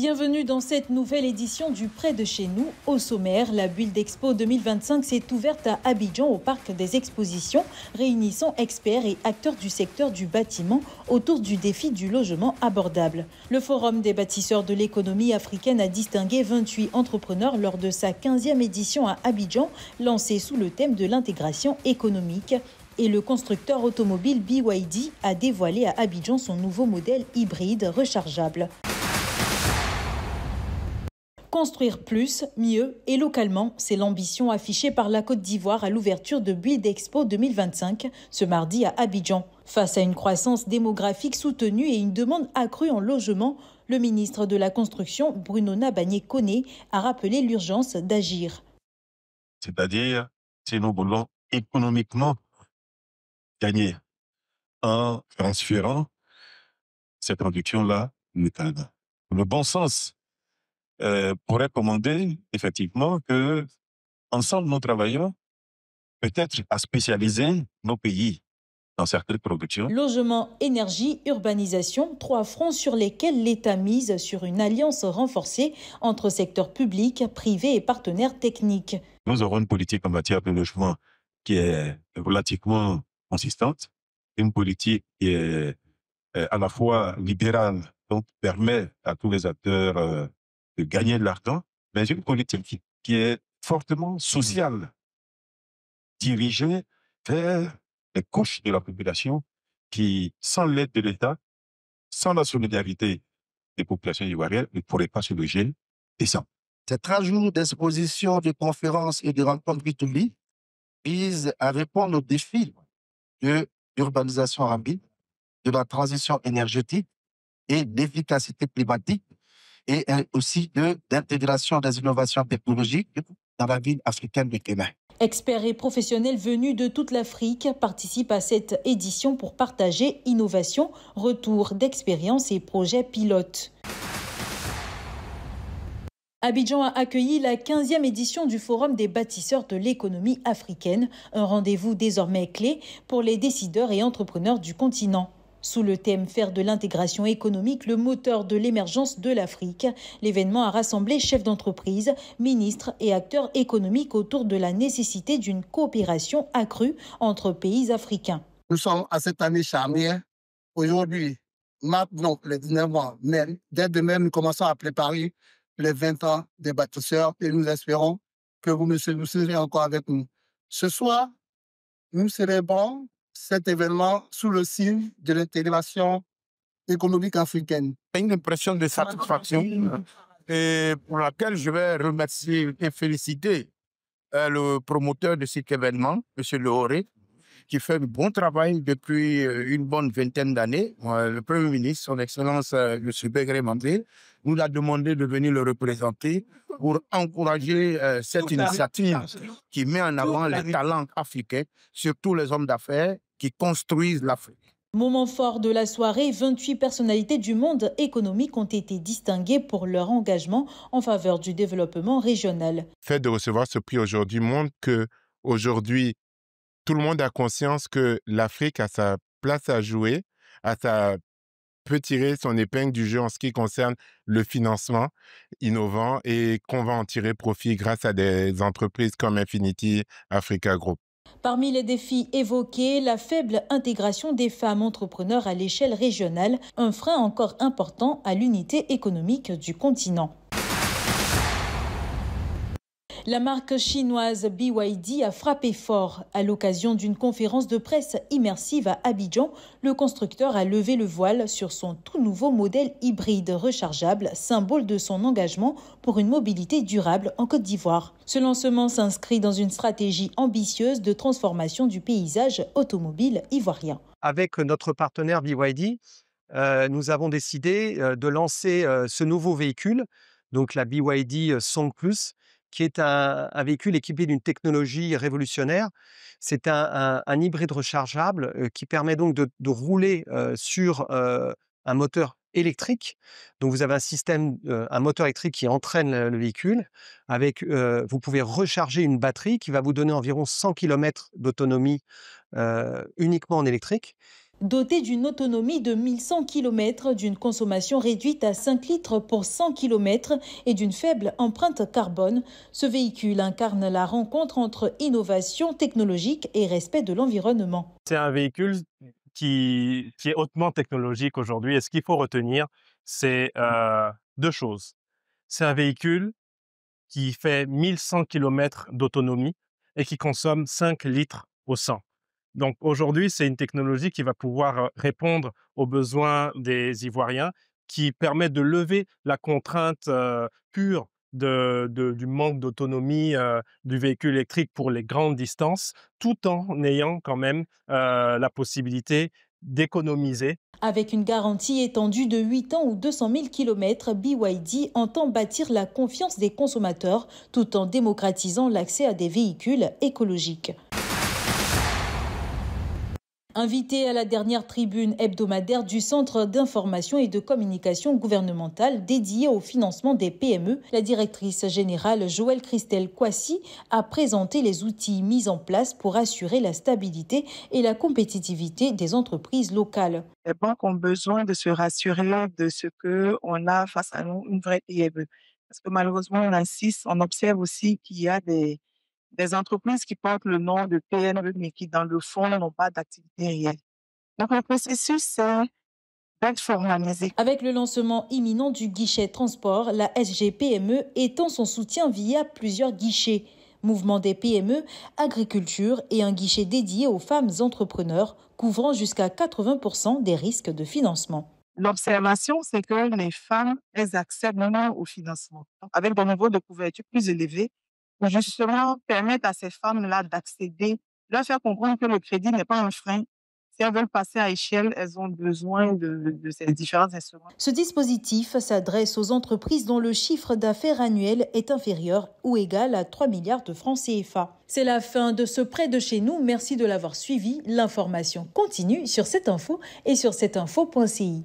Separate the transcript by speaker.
Speaker 1: Bienvenue dans cette nouvelle édition du Près de chez nous. Au sommaire, la Build Expo 2025 s'est ouverte à Abidjan au Parc des Expositions, réunissant experts et acteurs du secteur du bâtiment autour du défi du logement abordable. Le Forum des bâtisseurs de l'économie africaine a distingué 28 entrepreneurs lors de sa 15e édition à Abidjan, lancée sous le thème de l'intégration économique. Et le constructeur automobile BYD a dévoilé à Abidjan son nouveau modèle hybride rechargeable. Construire plus, mieux et localement, c'est l'ambition affichée par la Côte d'Ivoire à l'ouverture de Build Expo 2025 ce mardi à Abidjan. Face à une croissance démographique soutenue et une demande accrue en logement, le ministre de la Construction, Bruno Nabagné-Koné, a rappelé l'urgence d'agir.
Speaker 2: C'est-à-dire, si nous voulons économiquement gagner en transférant cette production-là locale. Le bon sens pourrait commander effectivement que ensemble nous travaillons peut-être à spécialiser nos pays dans certaines productions.
Speaker 1: Logement, énergie, urbanisation, 3 fronts sur lesquels l'État mise sur une alliance renforcée entre secteurs publics, privés et partenaires techniques.
Speaker 2: Nous aurons une politique en matière de logement qui est relativement consistante, une politique qui est à la fois libérale, donc permet à tous les acteurs de gagner de l'argent, mais une politique qui est fortement sociale, dirigée vers les couches de la population qui, sans l'aide de l'État, sans la solidarité des populations ivoiriennes, ne pourraient pas se loger décemment.
Speaker 3: Ces 3 jours d'exposition, de conférences et de rencontres B2B visent à répondre aux défis de l'urbanisation rapide, de la transition énergétique et d'efficacité climatique, et aussi d'intégration des innovations technologiques dans la ville africaine de Kenya.
Speaker 1: Experts et professionnels venus de toute l'Afrique participent à cette édition pour partager innovation, retour d'expérience et projets pilotes. Abidjan a accueilli la 15e édition du Forum des bâtisseurs de l'économie africaine, un rendez-vous désormais clé pour les décideurs et entrepreneurs du continent. Sous le thème « Faire de l'intégration économique le moteur de l'émergence de l'Afrique », l'événement a rassemblé chefs d'entreprise, ministres et acteurs économiques autour de la nécessité d'une coopération accrue entre pays africains.
Speaker 3: Nous sommes à cette année charnière. Aujourd'hui, maintenant, les 19 mois, mais dès demain, nous commençons à préparer les 20 ans des bâtisseurs et nous espérons que vous serez encore avec nous. Ce soir, nous célébrons cet événement sous le signe de l'intégration économique africaine.
Speaker 4: Une impression de satisfaction et pour laquelle je vais remercier et féliciter le promoteur de cet événement, M. Lehoré, qui fait un bon travail depuis une bonne vingtaine d'années. Le Premier ministre, son Excellence M. Begré Mandé, nous a demandé de venir le représenter pour encourager cette initiative qui met en avant les talents africains, surtout les hommes d'affaires qui construisent l'Afrique.
Speaker 1: Moment fort de la soirée, 28 personnalités du monde économique ont été distinguées pour leur engagement en faveur du développement régional.
Speaker 5: Le fait de recevoir ce prix aujourd'hui montre qu'aujourd'hui, tout le monde a conscience que l'Afrique a sa place à jouer, peut tirer son épingle du jeu en ce qui concerne le financement innovant et qu'on va en tirer profit grâce à des entreprises comme Infinity Africa Group.
Speaker 1: Parmi les défis évoqués, la faible intégration des femmes entrepreneurs à l'échelle régionale, un frein encore important à l'unité économique du continent. La marque chinoise BYD a frappé fort. À l'occasion d'une conférence de presse immersive à Abidjan, le constructeur a levé le voile sur son tout nouveau modèle hybride rechargeable, symbole de son engagement pour une mobilité durable en Côte d'Ivoire. Ce lancement s'inscrit dans une stratégie ambitieuse de transformation du paysage automobile ivoirien.
Speaker 6: Avec notre partenaire BYD, nous avons décidé de lancer ce nouveau véhicule, donc la BYD Song Plus, qui est un véhicule équipé d'une technologie révolutionnaire. C'est un hybride rechargeable qui permet donc de rouler sur un moteur électrique. Donc, vous avez un moteur électrique qui entraîne le véhicule. Vous pouvez recharger une batterie qui va vous donner environ 100 km d'autonomie uniquement en électrique.
Speaker 1: Doté d'une autonomie de 1100 km, d'une consommation réduite à 5 litres pour 100 km et d'une faible empreinte carbone, ce véhicule incarne la rencontre entre innovation technologique et respect de l'environnement.
Speaker 7: C'est un véhicule qui est hautement technologique aujourd'hui et ce qu'il faut retenir, c'est deux choses. C'est un véhicule qui fait 1100 km d'autonomie et qui consomme 5 litres au 100. Donc aujourd'hui, c'est une technologie qui va pouvoir répondre aux besoins des Ivoiriens, qui permet de lever la contrainte pure du manque d'autonomie du véhicule électrique pour les grandes distances, tout en ayant quand même la possibilité d'économiser.
Speaker 1: Avec une garantie étendue de 8 ans ou 200 000 km, BYD entend bâtir la confiance des consommateurs tout en démocratisant l'accès à des véhicules écologiques. Invitée à la dernière tribune hebdomadaire du Centre d'information et de communication gouvernementale dédié au financement des PME, la directrice générale Joëlle Christelle Kouassi a présenté les outils mis en place pour assurer la stabilité et la compétitivité des entreprises locales.
Speaker 8: Les banques ont besoin de se rassurer de ce qu'on a face à nous, une vraie PME. Parce que malheureusement, on observe aussi qu'il y a des entreprises qui portent le nom de PME, mais qui, dans le fond, n'ont pas d'activité réelle. Donc, le processus, c'est d'être formalisé.
Speaker 1: Avec le lancement imminent du guichet transport, la SGPME étend son soutien via plusieurs guichets. Mouvement des PME, agriculture et un guichet dédié aux femmes entrepreneurs, couvrant jusqu'à 80% des risques de financement.
Speaker 8: L'observation, c'est que les femmes, elles accèdent maintenant au financement, avec des niveaux de couverture plus élevés, pour justement permettre à ces femmes-là d'accéder, leur faire comprendre que le crédit n'est pas un frein. Si elles veulent passer à échelle, elles ont besoin de ces différents instruments.
Speaker 1: Ce dispositif s'adresse aux entreprises dont le chiffre d'affaires annuel est inférieur ou égal à 3 milliards de francs CFA. C'est la fin de ce Près de chez nous. Merci de l'avoir suivi. L'information continue sur cette info et sur cetteinfo.ci.